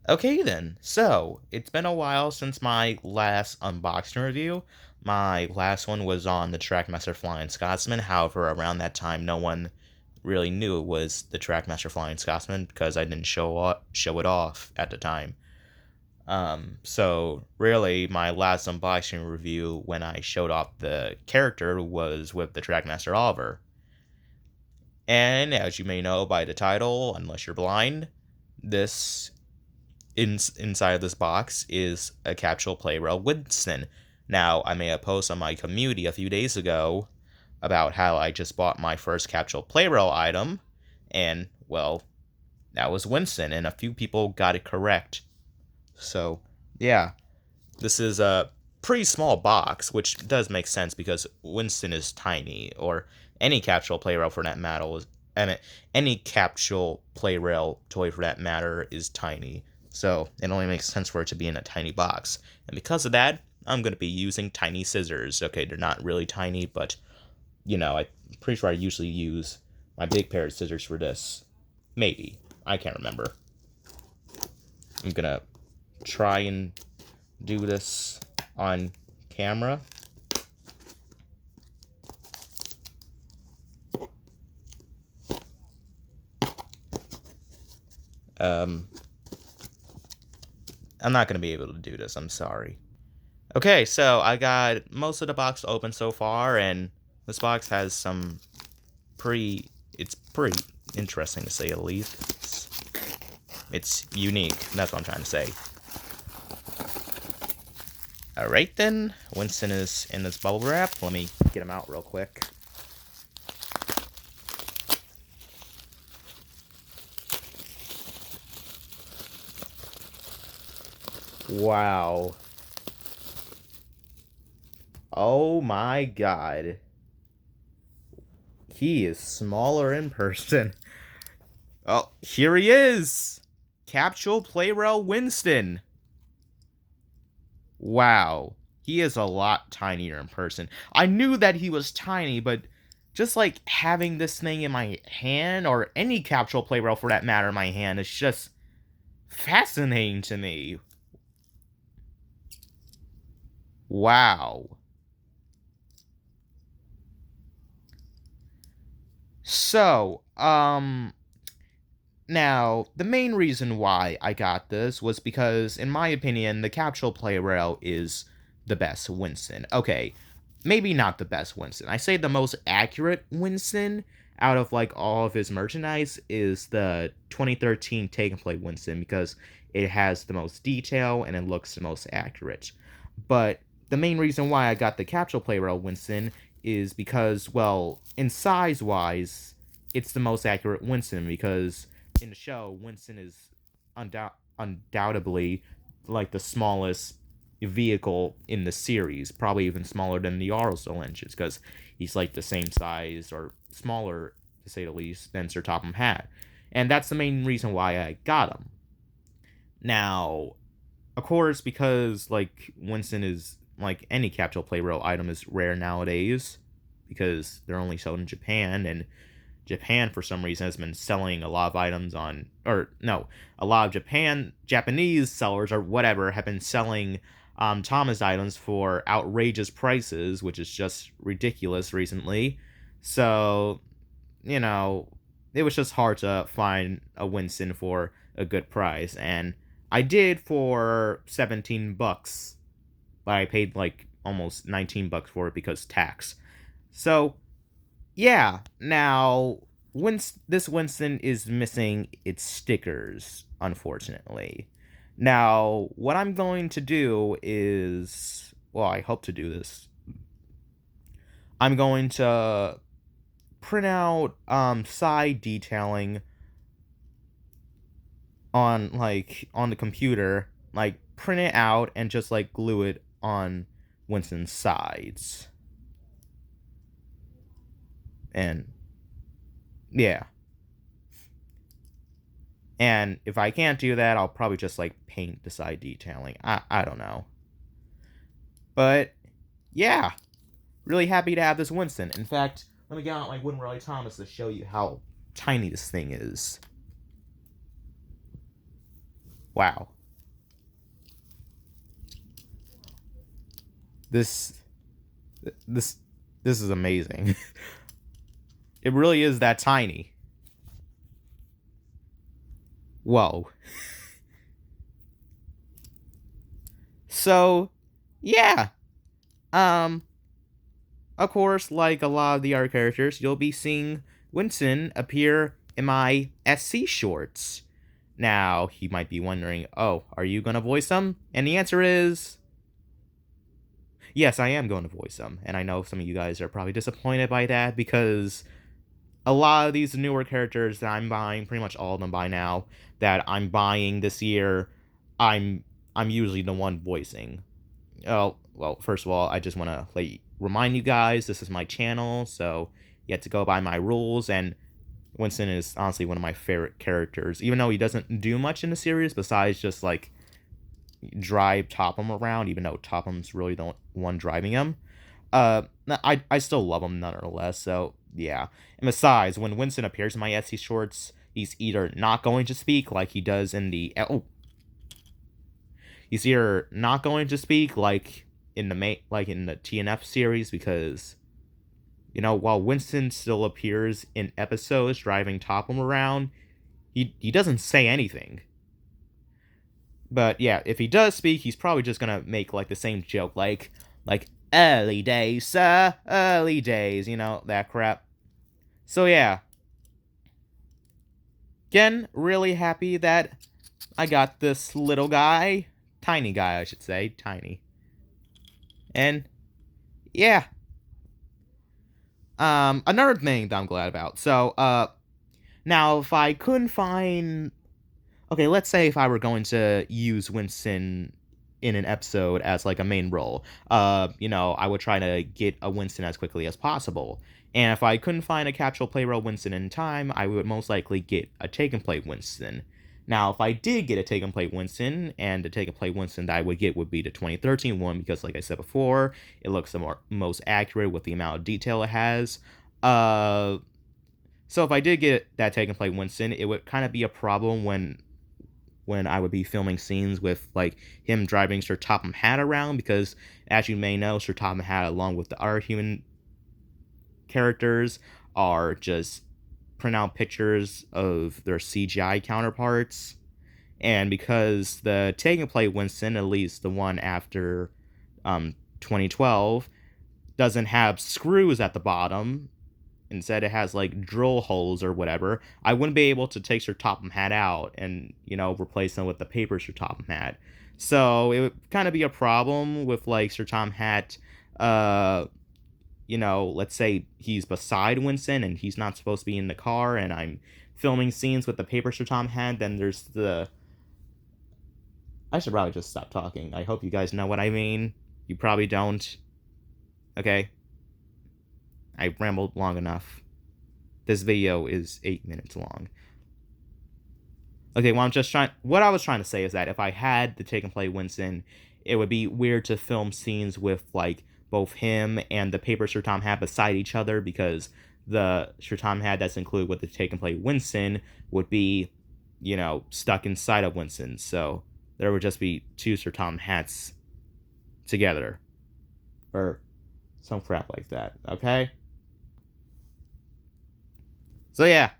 Okay then, so it's been a while since my last unboxing review. My last one was on the Trackmaster Flying Scotsman. However, around that time, no one really knew it was the Trackmaster Flying Scotsman because I didn't show it off at the time. So really, my last unboxing review when I showed off the character was with the Trackmaster Oliver. And as you may know by the title, unless you're blind, this inside of this box is a Capsule Plarail Winston. Now, I made a post on my community a few days ago about how I just bought my first Capsule Plarail item, and, well, that was Winston, and a few people got it correct. So, yeah, this is a pretty small box, which does make sense because Winston is tiny, or any Capsule Plarail for that matter any Capsule Plarail toy for that matter is tiny. So it only makes sense for it to be in a tiny box. And because of that, I'm going to be using tiny scissors. Okay, they're not really tiny, but, I'm pretty sure I usually use my big pair of scissors for this. Maybe. I can't remember. I'm going to try and do this on camera. I'm not going to be able to do this. I'm sorry. Okay, so I got most of the box open so far, and this box has some it's pretty interesting to say the least. It's unique, that's what I'm trying to say. Alright then, Winston is in this bubble wrap. Let me get him out real quick. Wow. Oh my god. He is smaller in person. Oh, here he is! Capsule Plarail Winston. Wow. He is a lot tinier in person. I knew that he was tiny, but just like having this thing in my hand, or any Capsule Plarail for that matter in my hand, is just fascinating to me. Wow. So, now, the main reason why I got this was because, in my opinion, the Capsule Plarail is the best Winston. Okay, maybe not the best Winston. I say the most accurate Winston out of, like, all of his merchandise is the 2013 Take and Play Winston because it has the most detail and it looks the most accurate. But the main reason why I got the Capsule Plarail Winston is because, well, in size-wise, it's the most accurate Winston because in the show, Winston is undoubtedly like the smallest vehicle in the series, probably even smaller than the Arlesville engines, because he's like the same size or smaller, to say the least, than Sir Topham Hatt. And that's the main reason why I got him. Now, of course, because like Winston is like any Capsule Plarail item is rare nowadays because they're only sold in Japan, and Japan for some reason has been selling a lot of items on, or no, a lot of Japanese sellers or whatever have been selling Thomas items for outrageous prices, which is just ridiculous recently. So, it was just hard to find a Winston for a good price, and I did for 17 bucks, but I paid like almost 19 bucks for it because tax. So, yeah, now, this Winston is missing its stickers, unfortunately. Now, what I'm going to do is, well, I hope to do this. I'm going to print out side detailing on the computer, like print it out and just like glue it on Winston's sides. And yeah. And if I can't do that, I'll probably just like paint the side detailing. I don't know. But yeah, really happy to have this Winston. In fact, let me get out my Wooden Roy Thomas to show you how tiny this thing is. Wow. This this this is amazing. It really is that tiny. Whoa. So, yeah. Um, of course, like a lot of the other characters, you'll be seeing Winston appear in my SC shorts. Now, he might be wondering, oh, are you gonna voice him? And the answer is yes, I am going to voice him. And I know some of you guys are probably disappointed by that because a lot of these newer characters that I'm buying, pretty much all of them by now, that I'm buying this year, I'm I'm usually the one voicing. Oh, well, first of all, I just want to remind you guys this is my channel, so you have to go by my rules. And Winston is honestly one of my favorite characters, even though he doesn't do much in the series besides just like drive Topham around, even though Topham's really the one driving him. I still love him nonetheless. So yeah. And besides, when Winston appears in my Etsy shorts, he's either not going to speak like he does in the he's either not going to speak like in the TNF series because while Winston still appears in episodes driving Topham around, he doesn't say anything. But yeah, if he does speak, he's probably just gonna make like the same joke, like early days, sir, early days, that crap. So yeah, again, really happy that I got this little guy, tiny guy, I should say, tiny, and yeah. Another thing that I'm glad about. So now if I couldn't find okay, let's say if I were going to use Winston in an episode as like a main role, I would try to get a Winston as quickly as possible. And if I couldn't find a Capsule Plarail Winston in time, I would most likely get a Take and Play Winston. Now, if I did get a Take and Play Winston, and the Take and Play Winston that I would get would be the 2013 one, because like I said before, it looks the most accurate with the amount of detail it has. So if I did get that Take and Play Winston, it would kind of be a problem when I would be filming scenes with like him driving Sir Topham Hatt around, because as you may know, Sir Topham Hatt along with the other human characters are just print out pictures of their CGI counterparts. And because the Take and Play Winston, at least the one after 2012, doesn't have screws at the bottom, instead it has like drill holes or whatever, I wouldn't be able to take Sir Topham Hatt out and replace them with the paper Sir Topham Hatt. So it would kind of be a problem with like Sir Topham Hatt. Let's say he's beside Winston and he's not supposed to be in the car, and I'm filming scenes with the paper Sir Topham Hatt. Then there's I should probably just stop talking. I hope you guys know what I mean. You probably don't. Okay. I rambled long enough. This video is 8 minutes long. Okay, what I was trying to say is that if I had the Take and Play Winston, it would be weird to film scenes with like both him and the paper Sir Topham Hatt beside each other, because the Sir Topham Hatt that's included with the Take and Play Winston would be, stuck inside of Winston. So there would just be two Sir Topham Hatts together. Or some crap like that, okay? So yeah.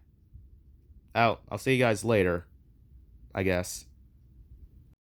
I'll see you guys later, I guess.